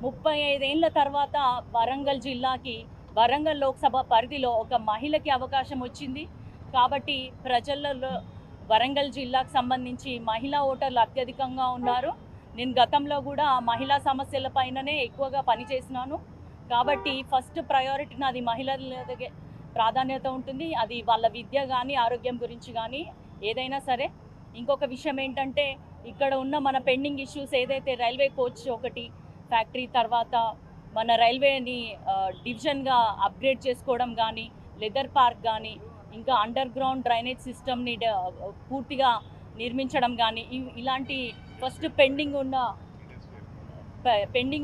35 ఏళ్ల తర్వాత వరంగల్ జిల్లాకి వరంగల్ లోక్సభ పరిధిలో ఒక మహిళకి అవకాశం వచ్చింది కాబట్టి ప్రజలలో వరంగల్ జిల్లాకు సంబంధించి మహిళా ఓటర్లు అత్యధికంగా ఉన్నారు. నేను గతంలో కూడా మహిళా సమస్యల పైననే ఎక్కువగా పనిచేసినాను కాబట్టి ఫస్ట్ ప్రయారిటీ నాది మహిళలకే ప్రాధాన్యత ఉంటుంది. అది వాళ్ళ విద్య కానీ ఆరోగ్యం గురించి కానీ ఏదైనా సరే. ఇంకొక విషయం ఏంటంటే ఇక్కడ ఉన్న మన పెండింగ్ ఇష్యూస్ ఏదైతే రైల్వే కోచ్ ఒకటి ఫ్యాక్టరీ తర్వాత మన రైల్వేని డివిజన్గా అప్గ్రేడ్ చేసుకోవడం కానీ లెదర్ పార్క్ కానీ ఇంకా అండర్ గ్రౌండ్ డ్రైనేజ్ సిస్టమ్ని పూర్తిగా నిర్మించడం కానీ ఇలాంటి ఫస్ట్ పెండింగ్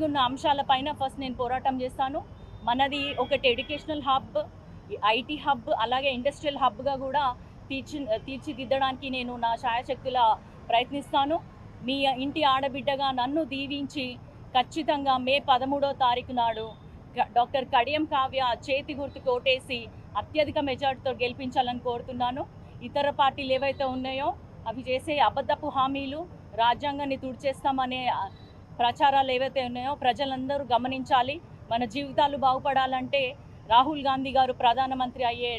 ఉన్న అంశాలపైన ఫస్ట్ నేను పోరాటం చేస్తాను. మనది ఒకటి ఎడ్యుకేషనల్ హబ్, ఐటీ హబ్, అలాగే ఇండస్ట్రియల్ హబ్గా కూడా తీర్చిదిద్దడానికి నేను నా శాయశక్తుల ప్రయత్నిస్తాను. మీ ఇంటి ఆడబిడ్డగా నన్ను దీవించి ఖచ్చితంగా మే 13వ తారీఖు నాడు డాక్టర్ కడియం కావ్య చేతి గుర్తుకు ఓటేసి అత్యధిక మెజార్టీతో గెలిపించాలని కోరుతున్నాను. ఇతర పార్టీలు ఏవైతే ఉన్నాయో అవి చేసే అబద్ధపు హామీలు, రాజ్యాంగాన్ని తుడిచేస్తామనే ప్రచారాలు ఏవైతే ఉన్నాయో ప్రజలందరూ గమనించాలి. మన జీవితాలు బాగుపడాలంటే రాహుల్ గాంధీ గారు ప్రధానమంత్రి అయ్యే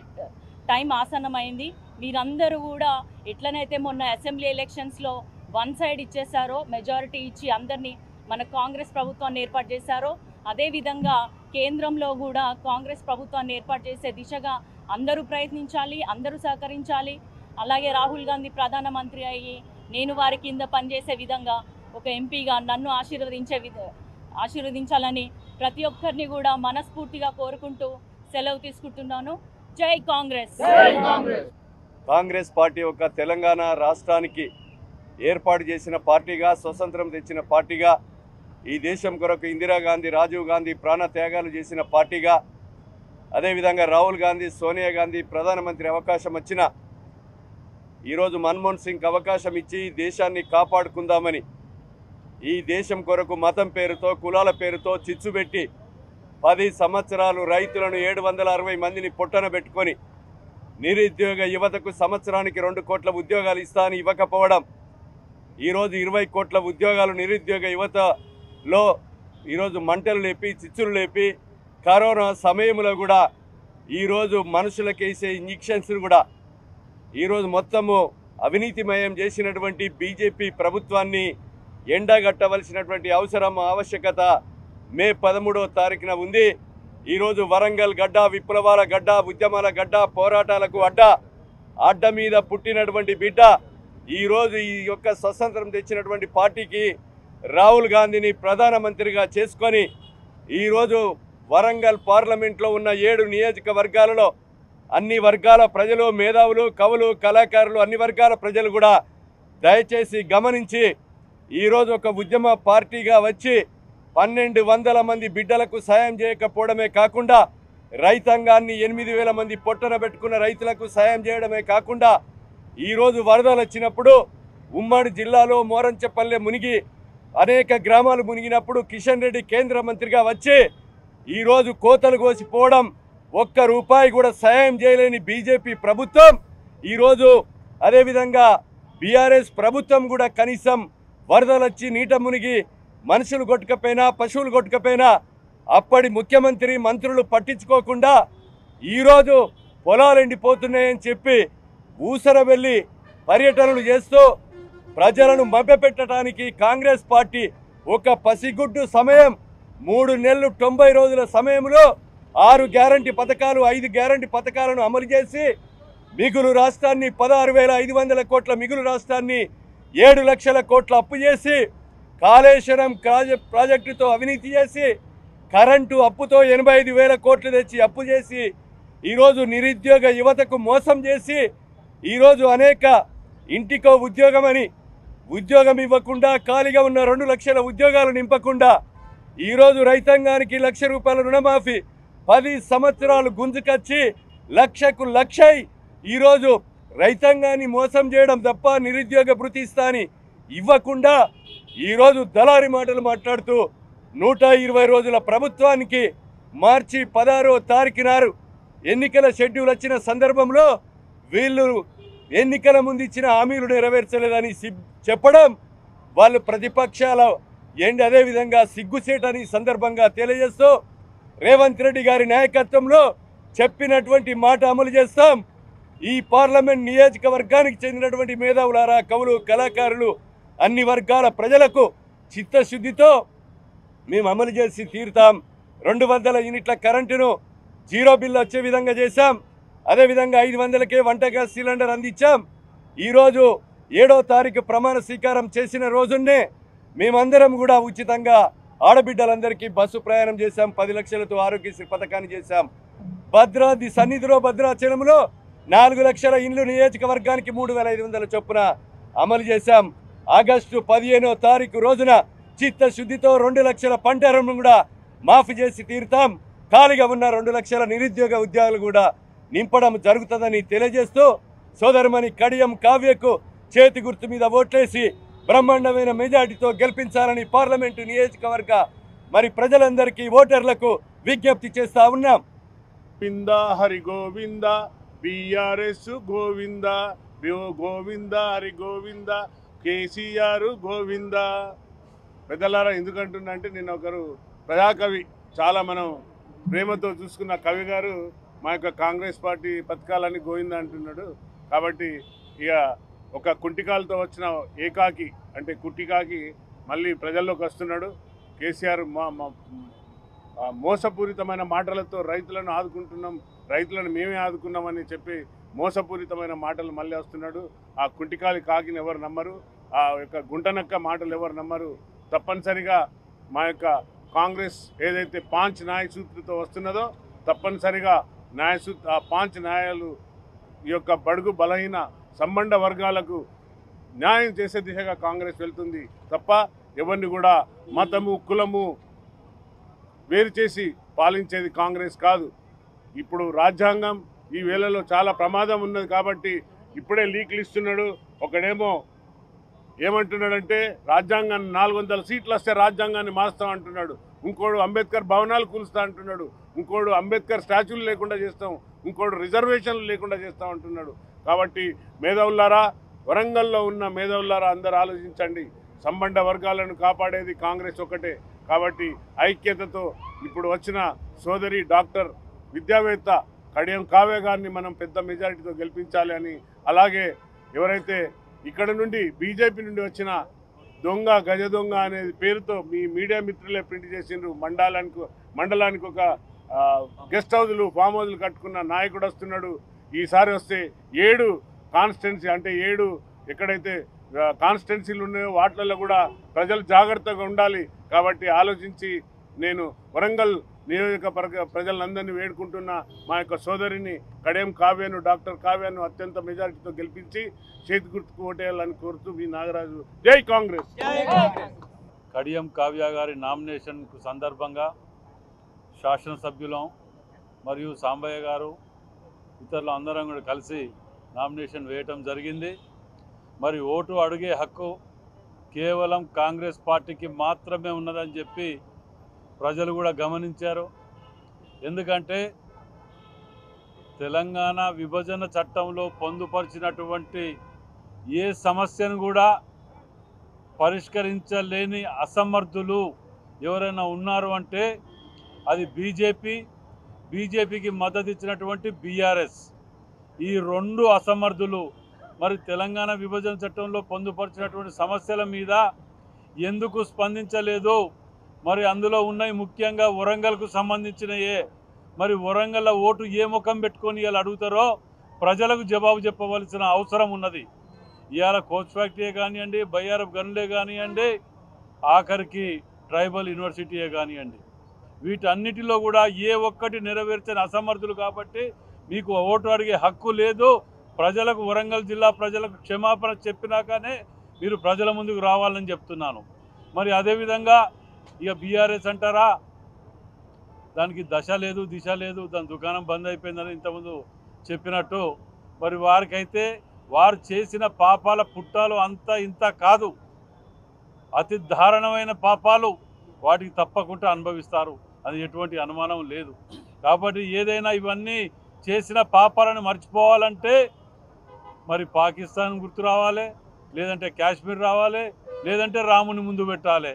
టైం ఆసన్నమైంది. మీరందరూ కూడా ఎట్లనైతే మొన్న అసెంబ్లీ ఎలక్షన్స్లో వన్ సైడ్ ఇచ్చేశారో, మెజారిటీ ఇచ్చి అందరినీ మన కాంగ్రెస్ ప్రభుత్వాన్ని ఏర్పాటు చేశారో అదేవిధంగా కేంద్రంలో కూడా కాంగ్రెస్ ప్రభుత్వాన్ని ఏర్పాటు చేసే దిశగా అందరూ ప్రయత్నించాలి, అందరూ సహకరించాలి. అలాగే రాహుల్ గాంధీ ప్రధానమంత్రి అయ్యి నేను వారి కింద పనిచేసే విధంగా ఒక ఎంపీగా నన్ను ఆశీర్వదించాలని ప్రతి ఒక్కరిని కూడా మనస్ఫూర్తిగా కోరుకుంటూ సెలవు తీసుకుంటున్నాను. జై కాంగ్రెస్. కాంగ్రెస్ పార్టీ ఒక తెలంగాణ రాష్ట్రానికి ఏర్పాటు చేసిన పార్టీగా, స్వతంత్రం తెచ్చిన పార్టీగా, ఈ దేశం కొరకు ఇందిరాగాంధీ, రాజీవ్ గాంధీ ప్రాణ త్యాగాలు చేసిన పార్టీగా, అదేవిధంగా రాహుల్ గాంధీ, సోనియా గాంధీ ప్రధానమంత్రి అవకాశం వచ్చిన ఈరోజు మన్మోహన్ సింగ్ అవకాశం ఇచ్చి దేశాన్ని కాపాడుకుందామని ఈ దేశం కొరకు మతం పేరుతో, కులాల పేరుతో చిచ్చు పెట్టి 10 సంవత్సరాలు రైతులను 760 మందిని పొట్టన పెట్టుకొని నిరుద్యోగ యువతకు సంవత్సరానికి 2 కోట్ల ఉద్యోగాలు ఇస్తా అని ఇవ్వకపోవడం, ఈరోజు 20 కోట్ల ఉద్యోగాలు నిరుద్యోగ యువతలో ఈరోజు మంటలు లేపి, చిచ్చులు లేపి, కరోనా సమయంలో కూడా ఈరోజు మనుషులకు వేసే ఇంజెక్షన్స్ కూడా ఈరోజు మొత్తము అవినీతిమయం చేసినటువంటి బీజేపీ ప్రభుత్వాన్ని ఎండగట్టవలసినటువంటి అవసరం, ఆవశ్యకత మే 13వ తారీఖున ఉంది. ఈరోజు వరంగల్ గడ్డ, విప్లవాల గడ్డ, ఉద్యమాల గడ్డ, పోరాటాలకు అడ్డ మీద పుట్టినటువంటి బిడ్డ ఈరోజు ఈ యొక్క స్వతంత్రం తెచ్చినటువంటి పార్టీకి రాహుల్ గాంధీని ప్రధానమంత్రిగా చేసుకొని ఈరోజు వరంగల్ పార్లమెంట్లో ఉన్న 7 నియోజకవర్గాలలో అన్ని వర్గాల ప్రజలు, మేధావులు, కవులు, కళాకారులు, అన్ని వర్గాల ప్రజలు కూడా దయచేసి గమనించి ఈరోజు ఒక ఉద్యమ పార్టీగా వచ్చి 1200 మంది బిడ్డలకు సాయం చేయకపోవడమే కాకుండా రైతాంగాన్ని 8000 మంది పొట్టన పెట్టుకున్న రైతులకు సాయం చేయడమే కాకుండా ఈరోజు వరదలు వచ్చినప్పుడు ఉమ్మడి జిల్లాలో మోరంచపల్లె మునిగి అనేక గ్రామాలు మునిగినప్పుడు కిషన్ రెడ్డి కేంద్ర మంత్రిగా వచ్చి ఈరోజు కోతలు కోసిపోవడం, ఒక్క రూపాయి కూడా సాయం చేయలేని బీజేపీ ప్రభుత్వం ఈరోజు, అదేవిధంగా బీఆర్ఎస్ ప్రభుత్వం కూడా కనీసం వరదలు వచ్చి నీట మునిగి మనుషులు కొట్టుకపోయినా, పశువులు కొట్టుకపోయినా అప్పటి ముఖ్యమంత్రి, మంత్రులు పట్టించుకోకుండా ఈరోజు పొలాలు ఎండిపోతున్నాయని చెప్పి ఊసర వెళ్ళి పర్యటనలు చేస్తూ ప్రజలను మభ్యపెట్టడానికి కాంగ్రెస్ పార్టీ ఒక పసిగుడ్డు సమయం 3 నెలలు 90 రోజుల సమయంలో 6 గ్యారంటీ పథకాలు, 5 గ్యారంటీ పథకాలను అమలు చేసి మిగులు రాష్ట్రాన్ని 16,500 కోట్ల మిగులు రాష్ట్రాన్ని 7 లక్షల కోట్ల అప్పు చేసి, కాళేశ్వరం ప్రాజెక్టుతో అవినీతి చేసి, కరెంటు అప్పుతో 85,000 కోట్లు తెచ్చి అప్పు చేసి ఈరోజు నిరుద్యోగ యువతకు మోసం చేసి ఈరోజు అనేక ఇంటికో ఉద్యోగమని ఉద్యోగం ఇవ్వకుండా ఖాళీగా ఉన్న 2 లక్షల ఉద్యోగాలు నింపకుండా ఈరోజు రైతాంగానికి 1,00,000 రూపాయల రుణమాఫీ 10 సంవత్సరాలు గుంజుకొచ్చి 1,00,000కు 1,00,000 ఈరోజు రైతాంగాన్ని మోసం చేయడం తప్ప నిరుద్యోగ భృతి ఇస్తాని ఇవ్వకుండా ఈరోజు దళారి మాటలు మాట్లాడుతూ 120 రోజుల ప్రభుత్వానికి మార్చి 16వ తారీఖు నాడు ఎన్నికల షెడ్యూల్ వచ్చిన సందర్భంలో వీళ్ళు ఎన్నికల ముందు ఇచ్చిన హామీలు నెరవేర్చలేదని చెప్పడం, వాళ్ళు ప్రతిపక్షాల అదేవిధంగా సిగ్గుసేటని సందర్భంగా తెలియజేస్తూ రేవంత్ రెడ్డి గారి నాయకత్వంలో చెప్పినటువంటి మాట అమలు చేస్తాం. ఈ పార్లమెంట్ నియోజకవర్గానికి చెందినటువంటి మేధావులారా, కవులు, కళాకారులు, అన్ని వర్గాల ప్రజలకు చిత్తశుద్ధితో మేము అమలు చేసి తీరుతాం. 200 యూనిట్ల కరెంటును 0 బిల్లు వచ్చే విధంగా చేశాం. అదేవిధంగా 500కే వంట గ్యాస్ సిలిండర్ అందించాం. ఈరోజు 7వ తారీఖు ప్రమాణ స్వీకారం చేసిన రోజున్నే మేమందరం కూడా ఉచితంగా ఆడబిడ్డలందరికీ బస్సు ప్రయాణం చేశాం. 10 లక్షలతో ఆరోగ్యశ్రీ పథకాన్ని చేశాం. భద్రాద్రి సన్నిధిలో భద్రాచలంలో 4 లక్షల ఇండ్లు నియోజకవర్గానికి 3,500 చొప్పున అమలు చేశాం. ఆగస్టు 15వ తారీఖు రోజున చిత్తశుద్ధితో 2 లక్షల పంట రుణం కూడా మాఫీ చేసి తీరుతాం. ఖాళీగా ఉన్న 2 లక్షల నిరుద్యోగ ఉద్యోగాలు కూడా నింపడం జరుగుతుందని తెలియజేస్తూ సోదరుమణి కడియం కావ్యకు చేతి గుర్తు మీద ఓట్లేసి బ్రహ్మాండమైన మెజార్టీతో గెలిపించాలని పార్లమెంటు నియోజకవర్గ మరి ప్రజలందరికీ ఓటర్లకు విజ్ఞప్తి చేస్తా ఉన్నాం. గోవింద హరి గోవింద బిఆర్ఎస్ గోవింద గోవింద హరి గోవింద కేసీఆర్ గోవింద. పెద్దలారా, ఎందుకంటున్నా అంటే నేను ఒకరు ప్రజాకవి, చాలా మనం ప్రేమతో చూసుకున్న కవి గారు మా యొక్క కాంగ్రెస్ పార్టీ పథకాలన్నీ గోవింద అంటున్నాడు. కాబట్టి ఇక ఒక కుంటికాలతో వచ్చిన ఏకాకి అంటే కుట్టికాకి మళ్ళీ ప్రజల్లోకి వస్తున్నాడు. కేసీఆర్ మోసపూరితమైన మాటలతో రైతులను ఆదుకుంటున్నాం, రైతులను మేమే ఆదుకున్నామని చెప్పి మోసపూరితమైన మాటలు మళ్ళీ వస్తున్నాడు. ఆ కుంటికాలి కాకిని ఎవరు నమ్మరు, ఆ యొక్క గుంటనక్క మాటలు ఎవరు నమ్మరు. తప్పనిసరిగా మా యొక్క కాంగ్రెస్ ఏదైతే 5 న్యాయ సూత్రతో వస్తున్నదో తప్పనిసరిగా ఆ 5 న్యాయాలు ఈ యొక్క బడుగు బలహీన సంబంధ వర్గాలకు న్యాయం చేసే దిశగా కాంగ్రెస్ వెళ్తుంది తప్ప ఎవరిని కూడా మతము కులము వేరు చేసి పాలించేది కాంగ్రెస్ కాదు. ఇప్పుడు రాజ్యాంగం ఈ వేళలో చాలా ప్రమాదం ఉన్నది కాబట్టి ఇప్పుడే లీక్లు ఇస్తున్నాడు. ఒకడేమో ఏమంటున్నాడంటే రాజ్యాంగాన్ని 400 సీట్లు వస్తే రాజ్యాంగాన్ని మారుస్తాం అంటున్నాడు. ఇంకోడు అంబేద్కర్ భవనాలు కూలుస్తా అంటున్నాడు. ఇంకోడు అంబేద్కర్ స్టాచ్యూలు లేకుండా చేస్తాం, ఇంకోడు రిజర్వేషన్లు లేకుండా చేస్తాం అంటున్నాడు. కాబట్టి మేధావులారా, వరంగల్లో ఉన్న మేధావులారా అందరూ ఆలోచించండి. సంబంధ వర్గాలను కాపాడేది కాంగ్రెస్ ఒకటే. కాబట్టి ఐక్యతతో ఇప్పుడు వచ్చిన సోదరి డాక్టర్ విద్యావేత్త కడియం కావ్య గారిని మనం పెద్ద మెజారిటీతో గెలిపించాలి అని, అలాగే ఎవరైతే ఇక్కడ నుండి బీజేపీ నుండి వచ్చిన దొంగ గజ దొంగ అనే పేరుతో మీ మీడియా మిత్రులే ప్రింట్ చేసిండ్రు, మండలానికి ఒక గెస్ట్ హౌజులు ఫామ్ హౌజులు కట్టుకున్న నాయకుడు వస్తున్నాడు. ఈసారి వస్తే 7 కాన్స్టిట్యున్సీ అంటే 7 ఎక్కడైతే కాన్స్టిట్యున్సీలు ఉన్నాయో వాటిల్లో కూడా ప్రజలు జాగ్రత్తగా ఉండాలి. కాబట్టి ఆలోచించి నేను వరంగల్ నియోజకవర్గ ప్రజలందరినీ వేడుకుంటున్న మా యొక్క సోదరిని కడియం కావ్యను, డాక్టర్ కావ్యను అత్యంత మెజారిటీతో గెలిపించి చేతి గుర్తుకు ఓటేయాలని కోరుతూ మీ నాగరాజు. జై కాంగ్రెస్. కడియం కావ్య గారి నామినేషన్ సందర్భంగా శాసనసభ్యులం మరియు సాంబయ్య గారు ఇతరులు అందరం కూడా కలిసి నామినేషన్ వేయటం జరిగింది. మరి ఓటు అడిగే హక్కు కేవలం కాంగ్రెస్ పార్టీకి మాత్రమే ఉన్నదని చెప్పి ప్రజలు కూడా గమనించారు. ఎందుకంటే తెలంగాణ విభజన చట్టంలో పొందుపరిచినటువంటి ఏ సమస్యను కూడా పరిష్కరించలేని అసమర్థులు ఎవరైనా ఉన్నారు అంటే అది బీజేపీకి మద్దతు ఇచ్చినటువంటి బీఆర్ఎస్. ఈ 2 అసమర్థులు మరి తెలంగాణ విభజన చట్టంలో పొందుపరిచినటువంటి సమస్యల మీద ఎందుకు స్పందించలేదు? మరి అందులో ఉన్నాయి ముఖ్యంగా వరంగల్కు సంబంధించినయే. మరి వరంగల్ ఓటు ఏ ముఖం పెట్టుకొని ఇలా అడుగుతారో ప్రజలకు జవాబు చెప్పవలసిన అవసరం ఉన్నది. ఇవాళ కోచ్ ఫ్యాక్టరీయే కానివ్వండి, బయ్యారపు గనులే కానివ్వండి, ఆఖరికి ట్రైబల్ యూనివర్సిటీయే కానివ్వండి, వీటన్నిటిలో కూడా ఏ ఒక్కటి నెరవేర్చని అసమర్థులు. కాబట్టి మీకు ఓటు అడిగే హక్కు లేదు. ప్రజలకు, వరంగల్ జిల్లా ప్రజలకు క్షమాపణ చెప్పినాకనే మీరు ప్రజల ముందుకు రావాలని చెప్తున్నాను. మరి అదేవిధంగా ఇక బీఆర్ఎస్ అంటారా, దానికి దశ లేదు, దిశ లేదు, దాని దుకాణం బంద్ అయిపోయిందని ఇంతకుముందు చెప్పినట్టు. మరి వారికైతే వారు చేసిన పాపాల పుట్టాలు అంతా ఇంత కాదు, అతి దారుణమైన పాపాలు, వాటికి తప్పకుండా అనుభవిస్తారు, అది ఎటువంటి అనుమానం లేదు. కాబట్టి ఏదైనా ఇవన్నీ చేసిన పాపాలను మర్చిపోవాలంటే మరి పాకిస్తాన్ గుర్తు రావాలి, లేదంటే కాశ్మీర్ రావాలి, లేదంటే రాముని ముందు పెట్టాలి.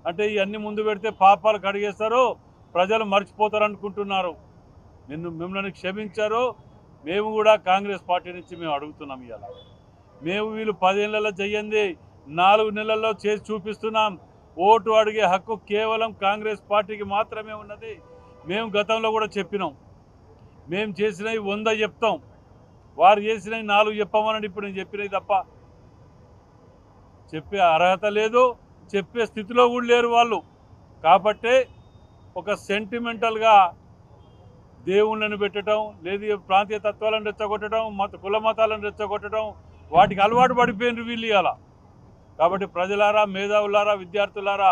అంటే ఇవన్నీ ముందు పెడితే పాపాలు కడిగేస్తారు, ప్రజలు మర్చిపోతారు అనుకుంటున్నారు. మిమ్మల్ని క్షమించారు. మేము కూడా కాంగ్రెస్ పార్టీ నుంచి మేము అడుగుతున్నాం. ఇవాళ మేము వీళ్ళు 10 ఏళ్లలో చెయ్యండి 4 నెలల్లో చేసి చూపిస్తున్నాం. ఓటు అడిగే హక్కు కేవలం కాంగ్రెస్ పార్టీకి మాత్రమే ఉన్నది. మేము గతంలో కూడా చెప్పినాం, మేము చేసినవి 100 చెప్తాం, వారు చేసినవి 4 చెప్పమని ఇప్పుడు నేను చెప్పినవి తప్ప చెప్పే అర్హత లేదు, చెప్పే స్థితిలో కూడా లేరు వాళ్ళు. కాబట్టే ఒక సెంటిమెంటల్గా దేవుళ్ళను పెట్టడం, లేదు ప్రాంతీయ తత్వాలను రెచ్చగొట్టడం, కుల మతాలను రెచ్చగొట్టడం, వాటికి అలవాటు పడిపోయినారు వీళ్ళు ఇవాళ. కాబట్టి ప్రజలారా, మేధావులారా, విద్యార్థులారా,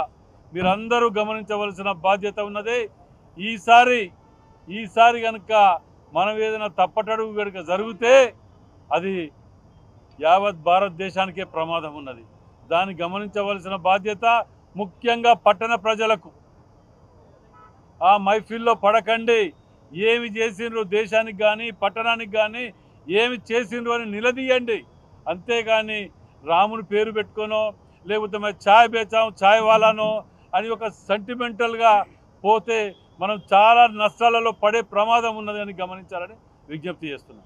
మీరందరూ గమనించవలసిన బాధ్యత ఉన్నది. ఈసారి కనుక మనం ఏదైనా తప్పటడుగు కనుక జరిగితే అది యావత్ భారతదేశానికే ప్రమాదం ఉన్నది. దాన్ని గమనించవలసిన బాధ్యత ముఖ్యంగా పట్టణ ప్రజలకు. ఆ మైఫిల్లో పడకండి. ఏమి చేసిండ్రు దేశానికి కానీ పట్టణానికి కానీ ఏమి చేసిండ్రు అని నిలదీయండి. అంతేగాని రాముని పేరు పెట్టుకోనో లేకపోతే మేము ఛాయ్ బేచాం ఛాయ్ వాలానో అని ఒక సెంటిమెంటల్గా పోతే మనం చాలా నష్టాలలో పడే ప్రమాదం ఉన్నదని గమనించాలని విజ్ఞప్తి చేస్తున్నాం.